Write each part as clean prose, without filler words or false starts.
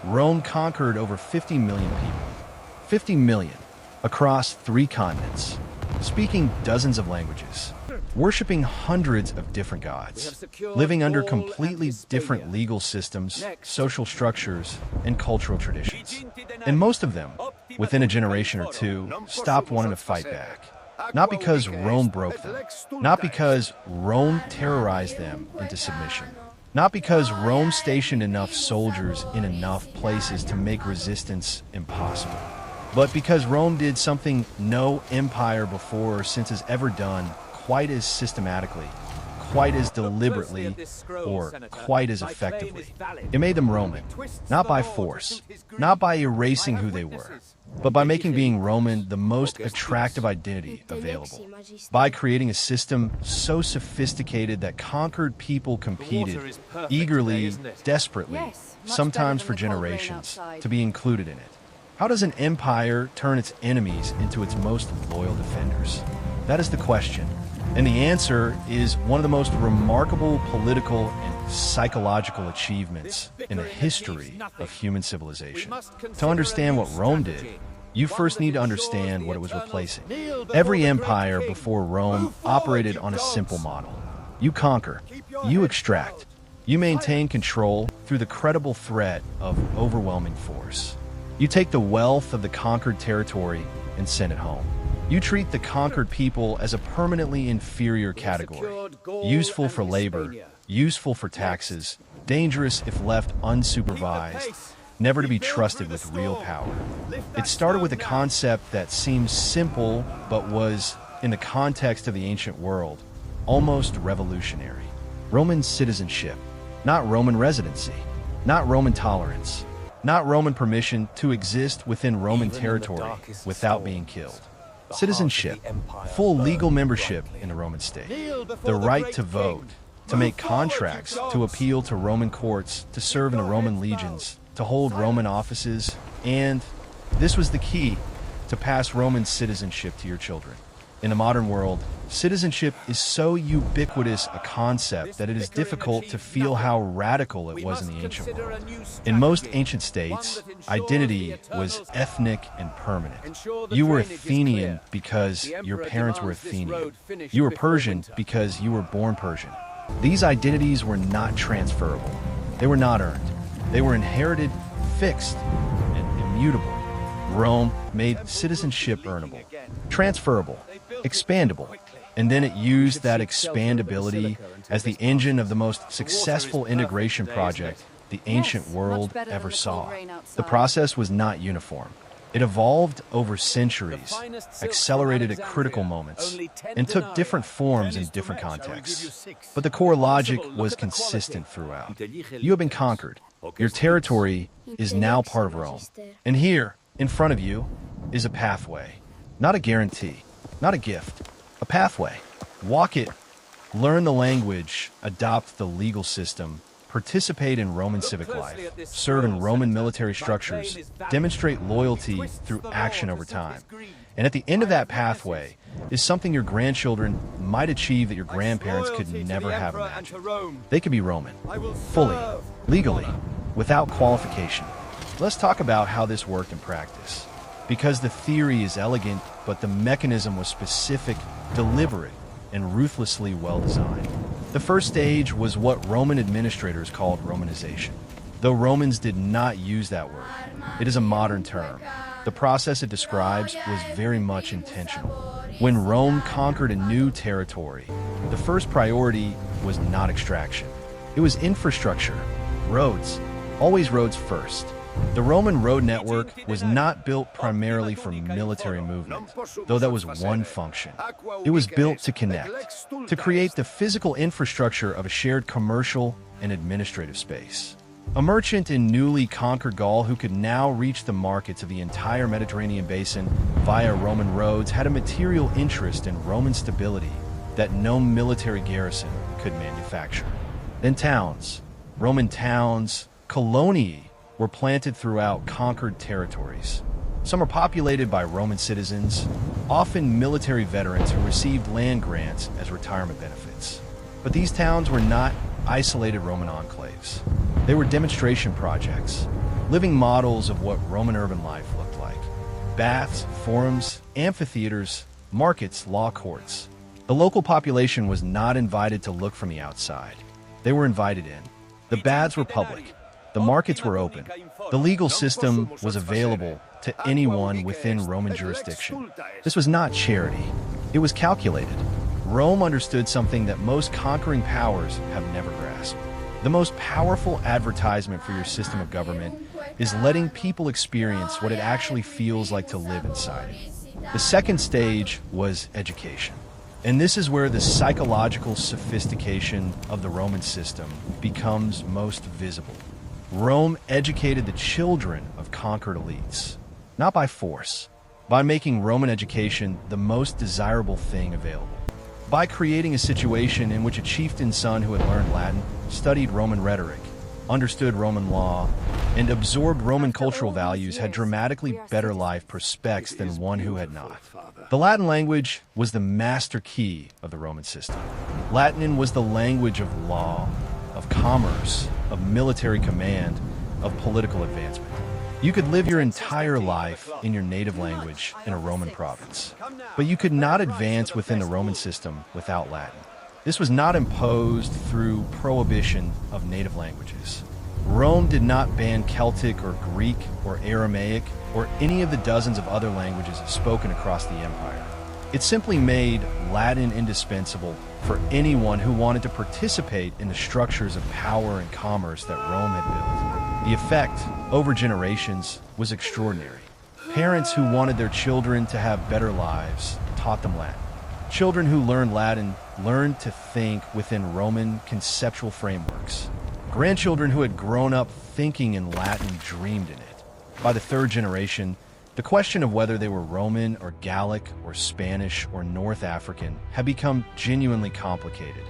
Rome conquered over 50 million people. 50 million, across 3 continents, speaking dozens of languages, worshipping hundreds of different gods, living under completely different legal systems, social structures, and cultural traditions. And most of them, within a generation or two, stopped wanting to fight back. Not because Rome broke them, not because Rome terrorized them into submission, not because Rome stationed enough soldiers in enough places to make resistance impossible, but because Rome did something no empire before or since has ever done quite as systematically, quite as deliberately, or quite as effectively. It made them Roman, not by force, not by erasing who they were, but by making being Roman the most attractive identity available, by creating a system so sophisticated that conquered people competed eagerly, desperately, sometimes for generations, to be included in it. How does an empire turn its enemies into its most loyal defenders? That is the question. And the answer is one of the most remarkable political and psychological achievements in the history of human civilization. To understand what Rome did, you first need to understand what it was replacing. Every empire before Rome operated on a simple model. You conquer, you extract, you maintain control through the credible threat of overwhelming force. You take the wealth of the conquered territory and send it home. You treat the conquered people as a permanently inferior category, useful for labor, useful for taxes, dangerous if left unsupervised, never to be trusted with real power. It started with a concept that seems simple but was, in the context of the ancient world, almost revolutionary. Roman citizenship, not Roman residency, not Roman tolerance, not Roman permission to exist within Roman territory without being killed. Citizenship, full legal membership in the Roman state, the right to vote, to make contracts, to appeal to Roman courts, to serve in the Roman legions, to hold Roman offices, and, this was the key, to pass Roman citizenship to your children. In the modern world, citizenship is so ubiquitous a concept that it is difficult to feel how radical it was in the ancient world. In most ancient states, identity was ethnic and permanent. You were Athenian because your parents were Athenian. You were Persian because you were born Persian. These identities were not transferable. They were not earned. They were inherited, fixed, and immutable. Rome made citizenship earnable, transferable, expandable, and then it used that expandability as the engine of the most successful integration project the ancient world ever saw. The process was not uniform. It evolved over centuries, accelerated at critical moments, and took different forms in different contexts. But the core logic was consistent throughout. You have been conquered. Your territory is now part of Rome. And here, in front of you, is a pathway. Not a guarantee, not a gift, a pathway. Walk it, learn the language, adopt the legal system, participate in Roman civic life, serve in Roman military structures, demonstrate loyalty through action over time. And at the end of that pathway is something your grandchildren might achieve that your grandparents could never have imagined. They could be Roman, fully, legally, without qualification. Let's talk about how this worked in practice. Because the theory is elegant, but the mechanism was specific, deliberate, and ruthlessly well-designed. The first stage was what Roman administrators called Romanization. Though Romans did not use that word, it is a modern term. The process it describes was very much intentional. When Rome conquered a new territory, the first priority was not extraction. It was infrastructure, roads, always roads first. The Roman road network was not built primarily for military movement, though that was one function. It was built to connect, to create the physical infrastructure of a shared commercial and administrative space. A merchant in newly conquered Gaul who could now reach the markets of the entire Mediterranean basin via Roman roads had a material interest in Roman stability that no military garrison could manufacture. Then towns, Roman towns, coloniae, were planted throughout conquered territories. Some are populated by Roman citizens, often military veterans who received land grants as retirement benefits. But these towns were not isolated Roman enclaves. They were demonstration projects, living models of what Roman urban life looked like. Baths, forums, amphitheaters, markets, law courts. The local population was not invited to look from the outside. They were invited in. The baths were public. The markets were open. The legal system was available to anyone within Roman jurisdiction. This was not charity. It was calculated. Rome understood something that most conquering powers have never grasped. The most powerful advertisement for your system of government is letting people experience what it actually feels like to live inside it. The second stage was education. And this is where the psychological sophistication of the Roman system becomes most visible. Rome educated the children of conquered elites, not by force, by making Roman education the most desirable thing available. By creating a situation in which a chieftain's son who had learned Latin, studied Roman rhetoric, understood Roman law, and absorbed Roman cultural values had dramatically better life prospects than one who had not. The Latin language was the master key of the Roman system. Latin was the language of law, of commerce, of military command, of political advancement. You could live your entire life in your native language in a Roman province, but you could not advance within the Roman system without Latin. This was not imposed through prohibition of native languages. Rome did not ban Celtic or Greek or Aramaic or any of the dozens of other languages spoken across the empire. It simply made Latin indispensable for anyone who wanted to participate in the structures of power and commerce that Rome had built. The effect, over generations, was extraordinary. Parents who wanted their children to have better lives taught them Latin. Children who learned Latin learned to think within Roman conceptual frameworks. Grandchildren who had grown up thinking in Latin dreamed in it. By the third generation, the question of whether they were Roman or Gallic or Spanish or North African had become genuinely complicated.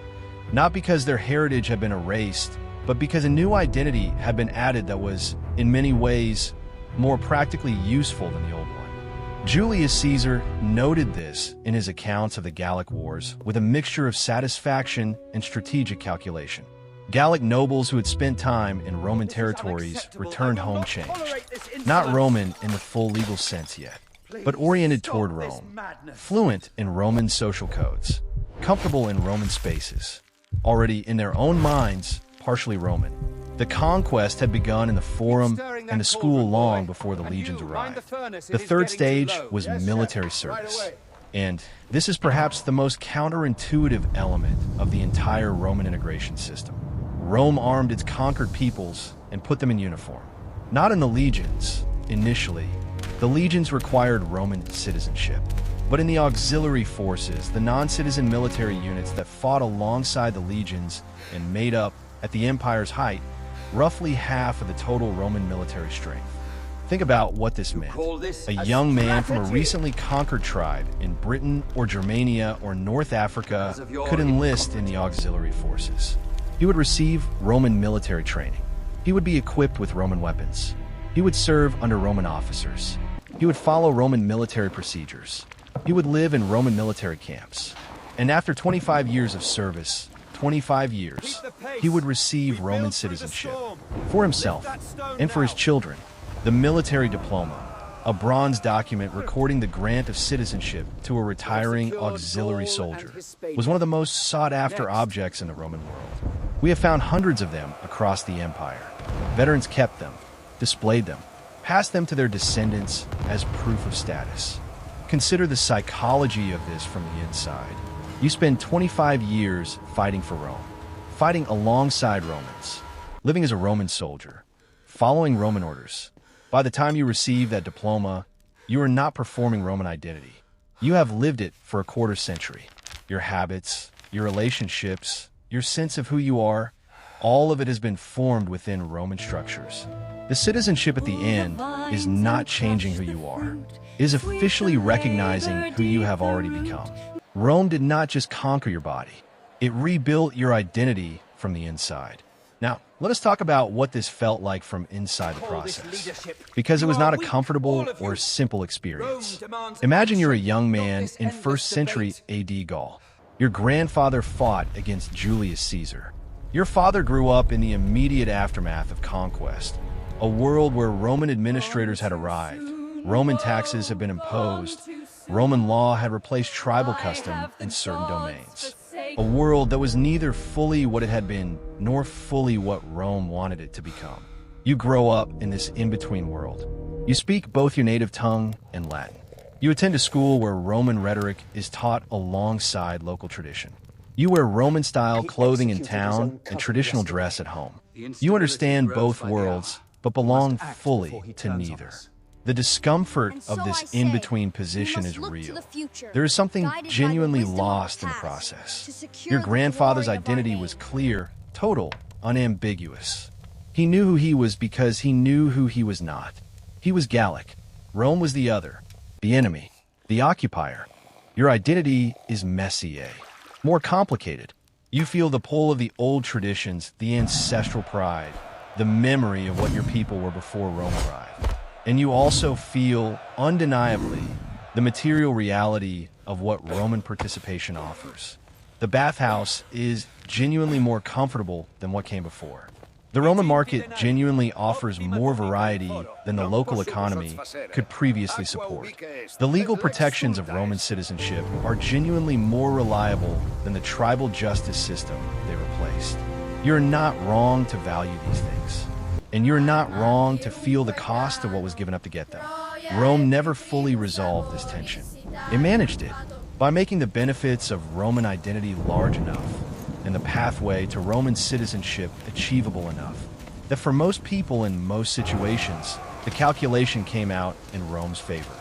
Not because their heritage had been erased, but because a new identity had been added that was, in many ways, more practically useful than the old one. Julius Caesar noted this in his accounts of the Gallic Wars with a mixture of satisfaction and strategic calculation. Gallic nobles who had spent time in Roman territories returned home changed. Not Roman in the full legal sense yet, but oriented toward Rome, fluent in Roman social codes, comfortable in Roman spaces, already in their own minds partially Roman. The conquest had begun in the forum and the school long before the legions arrived. The third stage was military service. And this is perhaps the most counterintuitive element of the entire Roman integration system. Rome armed its conquered peoples and put them in uniform. Not in the legions, initially. The legions required Roman citizenship. But in the auxiliary forces, the non-citizen military units that fought alongside the legions and made up, at the empire's height, roughly half of the total Roman military strength. Think about what this meant. A young man from a recently conquered tribe in Britain or Germania or North Africa could enlist in the auxiliary forces. He would receive Roman military training. He would be equipped with Roman weapons. He would serve under Roman officers. He would follow Roman military procedures. He would live in Roman military camps. And after 25 years of service, 25 years, he would receive Roman citizenship for himself and for his children. The military diploma, a bronze document recording the grant of citizenship to a retiring auxiliary soldier, was one of the most sought-after objects in the Roman world. We have found hundreds of them across the empire. Veterans kept them, displayed them, passed them to their descendants as proof of status. Consider the psychology of this from the inside. You spend 25 years fighting for Rome, fighting alongside Romans, living as a Roman soldier, following Roman orders. By the time you receive that diploma, you are not performing Roman identity. You have lived it for a quarter century. Your habits, your relationships, your sense of who you are, all of it has been formed within Roman structures. The citizenship at the end is not changing who you are. It is officially recognizing who you have already become. Rome did not just conquer your body. It rebuilt your identity from the inside. Now, let us talk about what this felt like from inside the process, because it was not a comfortable or simple experience. Imagine you're a young man in 1st century AD Gaul. Your grandfather fought against Julius Caesar. Your father grew up in the immediate aftermath of conquest. a world where Roman administrators had arrived, Roman taxes had been imposed, Roman law had replaced tribal custom in certain domains. A world that was neither fully what it had been, nor fully what Rome wanted it to become. You grow up in this in-between world. You speak both your native tongue and Latin. You attend a school where Roman rhetoric is taught alongside local tradition. You wear Roman-style clothing in town and traditional dress at home. You understand both worlds, but belong fully to neither. The discomfort of this in-between position is real. There is something genuinely lost in the process. Your grandfather's identity was clear, total, unambiguous. He knew who he was because he knew who he was not. He was Gallic. Rome was the other, the enemy, the occupier. Your identity is messier, more complicated. You feel the pull of the old traditions, the ancestral pride, the memory of what your people were before Rome arrived. And you also feel, undeniably, the material reality of what Roman participation offers. The bathhouse is genuinely more comfortable than what came before. The Roman market genuinely offers more variety than the local economy could previously support. The legal protections of Roman citizenship are genuinely more reliable than the tribal justice system they replaced. You're not wrong to value these things. And you're not wrong to feel the cost of what was given up to get them. Rome never fully resolved this tension. It managed it by making the benefits of Roman identity large enough and the pathway to Roman citizenship achievable enough that for most people in most situations, the calculation came out in Rome's favor.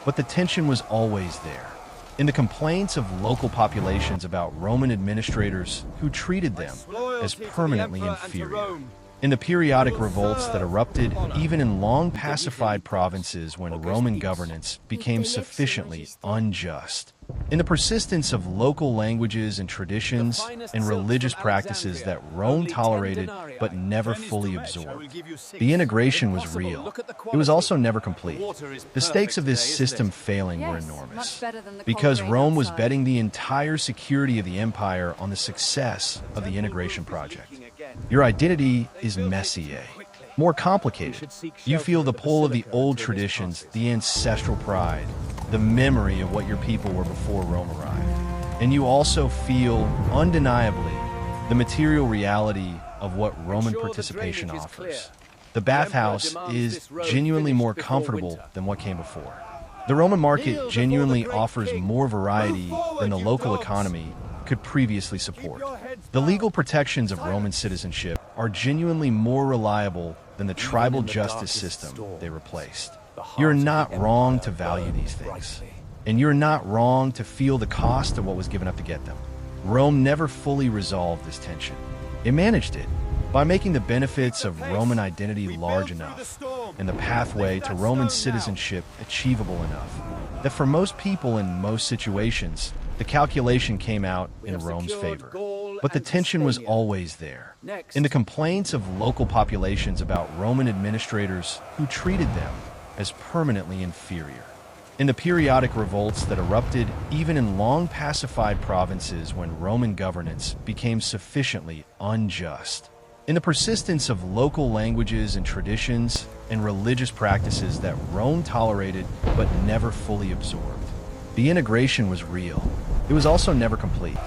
But the tension was always there. In the complaints of local populations about Roman administrators who treated them as permanently inferior. In the periodic revolts that erupted even in long-pacified provinces when Roman governance became sufficiently unjust. In the persistence of local languages and traditions and religious practices that Rome tolerated but never fully absorbed. The integration was real. It was also never complete. The stakes of this system failing were enormous, because Rome was betting the entire security of the empire on the success of the integration project. Your identity is messier, more complicated. You feel the pull of the old traditions, the ancestral pride, the memory of what your people were before Rome arrived. And you also feel, undeniably, the material reality of what Roman participation offers. The bathhouse is genuinely more comfortable than what came before. The Roman market genuinely offers more variety than the local economy could previously support. The legal protections of Roman citizenship are genuinely more reliable than the tribal justice system they replaced. You're not wrong to value these things. And you're not wrong to feel the cost of what was given up to get them. Rome never fully resolved this tension. It managed it by making the benefits of Roman identity large enough and the pathway to Roman citizenship achievable enough that for most people in most situations, the calculation came out in Rome's favor. But the tension was always there. In the complaints of local populations about Roman administrators who treated them as permanently inferior. In the periodic revolts that erupted even in long-pacified provinces when Roman governance became sufficiently unjust. In the persistence of local languages and traditions and religious practices that Rome tolerated but never fully absorbed. The integration was real. It was also never complete.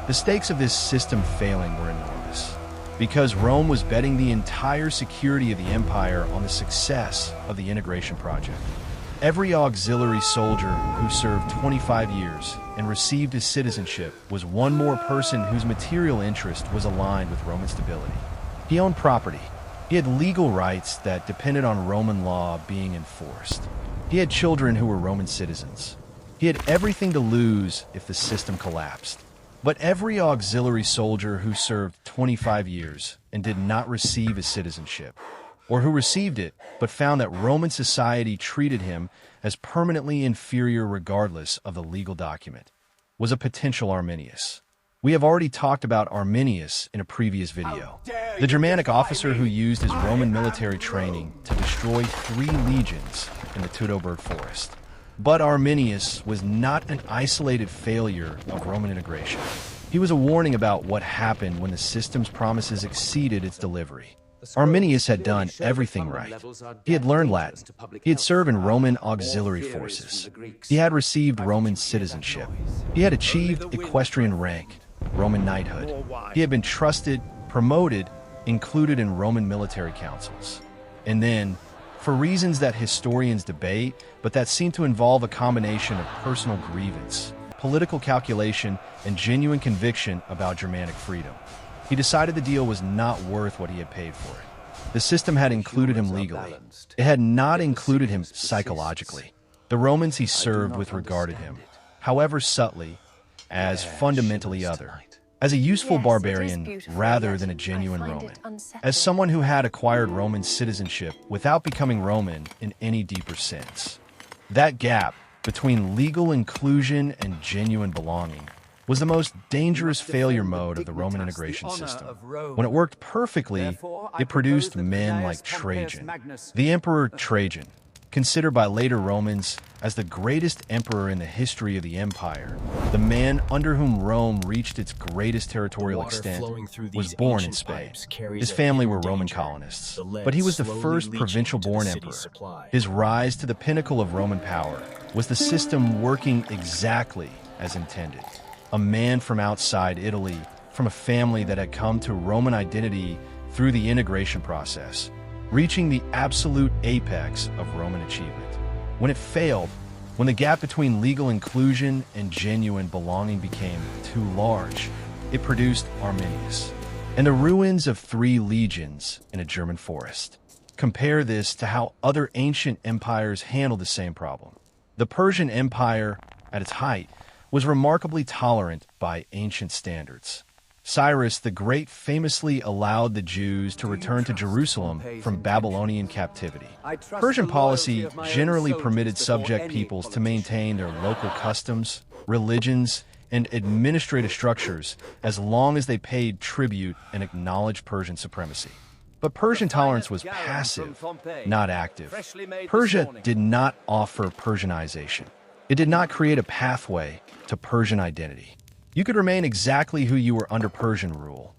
The stakes of this system failing were enormous, because Rome was betting the entire security of the empire on the success of the integration project. Every auxiliary soldier who served 25 years and received his citizenship was one more person whose material interest was aligned with Roman stability. He owned property. He had legal rights that depended on Roman law being enforced. He had children who were Roman citizens. He had everything to lose if the system collapsed. But every auxiliary soldier who served 25 years and did not receive his citizenship, or who received it but found that Roman society treated him as permanently inferior regardless of the legal document, was a potential Arminius. We have already talked about Arminius in a previous video. The Germanic officer who used his Roman military training to destroy 3 legions in the Teutoburg forest. But Arminius was not an isolated failure of Roman integration. He was a warning about what happened when the system's promises exceeded its delivery. Arminius had done everything right. He had learned Latin. He had served in Roman auxiliary forces. He had received Roman citizenship. He had achieved equestrian rank, Roman knighthood. He had been trusted, promoted, included in Roman military councils. And then, for reasons that historians debate, but that seem to involve a combination of personal grievance, political calculation, and genuine conviction about Germanic freedom, he decided the deal was not worth what he had paid for it. The system had included him legally. It had not included him psychologically. The Romans he served with regarded him, however subtly, as fundamentally other, as a useful barbarian rather than a genuine Roman, as someone who had acquired Roman citizenship without becoming Roman in any deeper sense. That gap between legal inclusion and genuine belonging was the most dangerous failure mode of the Roman integration system. When it worked perfectly, it produced men like Trajan. The Emperor Trajan, considered by later Romans as the greatest emperor in the history of the empire, the man under whom Rome reached its greatest territorial extent, was born in Spain. His family were Roman colonists, but he was the first provincial-born emperor. His rise to the pinnacle of Roman power was the system working exactly as intended. A man from outside Italy, from a family that had come to Roman identity through the integration process, reaching the absolute apex of Roman achievement. When it failed, when the gap between legal inclusion and genuine belonging became too large, it produced Arminius and the ruins of 3 legions in a German forest. Compare this to how other ancient empires handled the same problem. The Persian Empire, at its height, was remarkably tolerant by ancient standards. Cyrus the Great famously allowed the Jews to return to Jerusalem from Babylonian captivity. Persian policy generally permitted subject peoples to maintain their local customs, religions, and administrative structures as long as they paid tribute and acknowledged Persian supremacy. But Persian tolerance was passive, not active. Persia did not offer Persianization. It did not create a pathway to Persian identity. You could remain exactly who you were under Persian rule,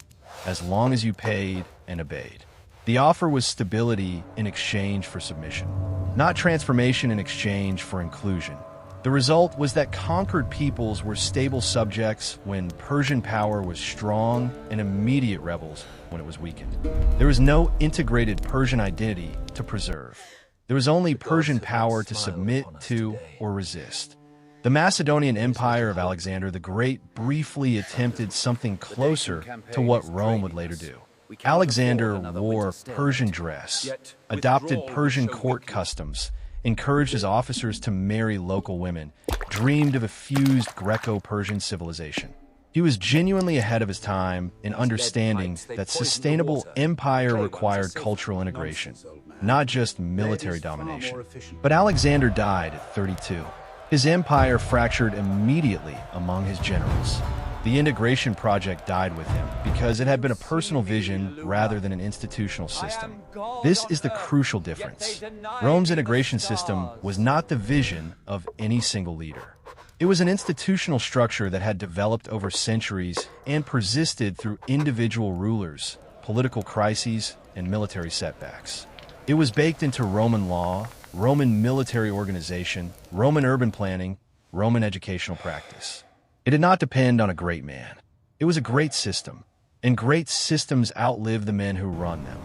as long as you paid and obeyed. The offer was stability in exchange for submission, not transformation in exchange for inclusion. The result was that conquered peoples were stable subjects when Persian power was strong and immediate rebels when it was weakened. There was no integrated Persian identity to preserve. There was only Persian power to submit to or resist. The Macedonian Empire of Alexander the Great briefly attempted something closer to what Rome would later do. Alexander wore Persian dress, adopted Persian court customs, encouraged his officers to marry local women, dreamed of a fused Greco-Persian civilization. He was genuinely ahead of his time in understanding that sustainable empire required cultural integration, not just military domination. But Alexander died at 32. His empire fractured immediately among his generals. The integration project died with him because it had been a personal vision rather than an institutional system. This is the crucial difference. Rome's integration system was not the vision of any single leader. It was an institutional structure that had developed over centuries and persisted through individual rulers, political crises, and military setbacks. It was baked into Roman law, Roman military organization, Roman urban planning, Roman educational practice. It did not depend on a great man. It was a great system, and great systems outlive the men who run them.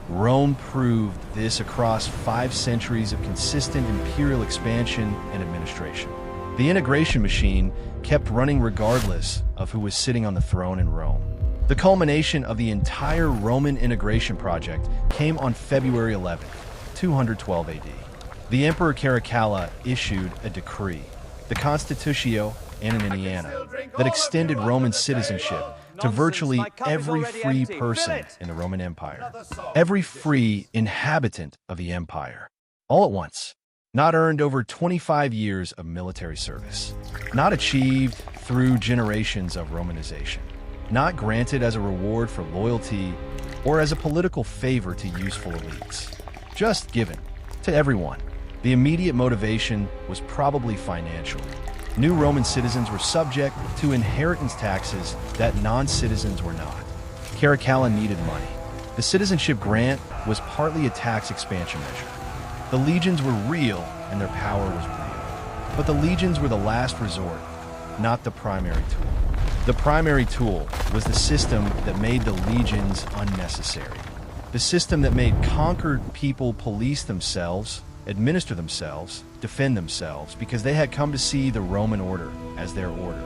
Rome proved this across 5 centuries of consistent imperial expansion and administration. The integration machine kept running regardless of who was sitting on the throne in Rome. The culmination of the entire Roman integration project came on February 11, 212 AD. The Emperor Caracalla issued a decree, the Constitutio Antoniniana, that extended Roman citizenship to virtually every free person in the Roman Empire, every free inhabitant of the empire, all at once, not earned over 25 years of military service, not achieved through generations of Romanization, not granted as a reward for loyalty or as a political favor to useful elites, just given to everyone. The immediate motivation was probably financial. New Roman citizens were subject to inheritance taxes that non-citizens were not. Caracalla needed money. The citizenship grant was partly a tax expansion measure. The legions were real and their power was real. But the legions were the last resort, not the primary tool. The primary tool was the system that made the legions unnecessary. The system that made conquered people police themselves, administer themselves, defend themselves, because they had come to see the Roman order as their order,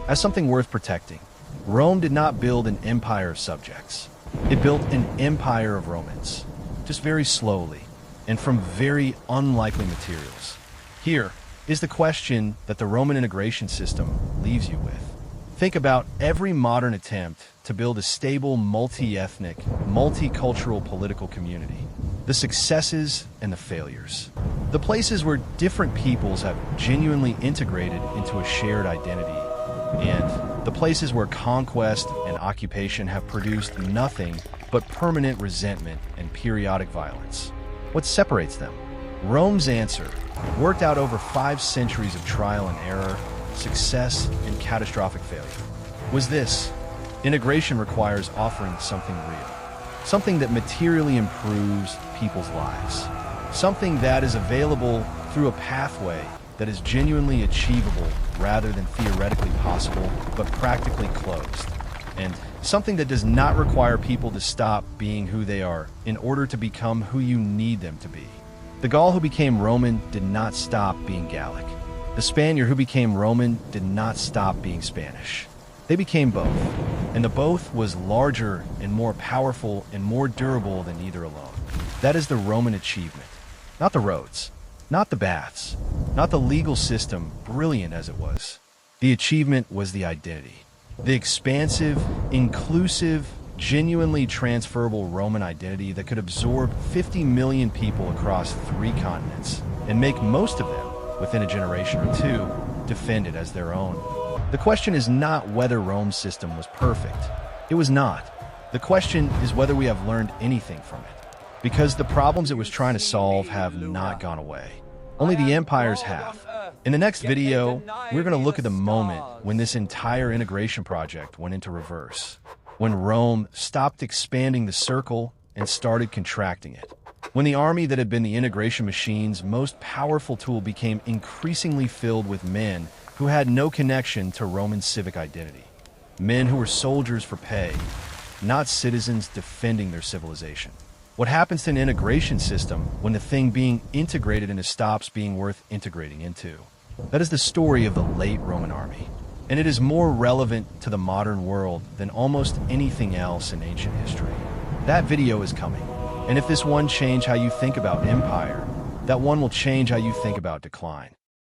as something worth protecting. Rome did not build an empire of subjects. It built an empire of Romans, just very slowly, and from very unlikely materials. Here is the question that the Roman integration system leaves you with. Think about every modern attempt to build a stable, multi-ethnic, multicultural political community. The successes and the failures. The places where different peoples have genuinely integrated into a shared identity, and the places where conquest and occupation have produced nothing but permanent resentment and periodic violence. What separates them? Rome's answer, worked out over 5 centuries of trial and error, success, and catastrophic failure, was this: integration requires offering something real, something that materially improves people's lives, something that is available through a pathway that is genuinely achievable rather than theoretically possible, but practically closed, and something that does not require people to stop being who they are in order to become who you need them to be. The Gaul who became Roman did not stop being Gallic. The Spaniard who became Roman did not stop being Spanish. They became both, and the both was larger and more powerful and more durable than either alone. That is the Roman achievement. Not the roads, not the baths, not the legal system, brilliant as it was. The achievement was the identity. The expansive, inclusive, genuinely transferable Roman identity that could absorb 50 million people across 3 continents and make most of them, within a generation or 2, defend it as their own. The question is not whether Rome's system was perfect. It was not. The question is whether we have learned anything from it. Because the problems it was trying to solve have not gone away. Only the empires have. In the next video, we're going to look at the moment when this entire integration project went into reverse. When Rome stopped expanding the circle and started contracting it. When the army that had been the integration machine's most powerful tool became increasingly filled with men who had no connection to Roman civic identity. Men who were soldiers for pay, not citizens defending their civilization. What happens to an integration system when the thing being integrated into stops being worth integrating into? That is the story of the late Roman army. And it is more relevant to the modern world than almost anything else in ancient history. That video is coming. And if this one changed how you think about empire, that one will change how you think about decline.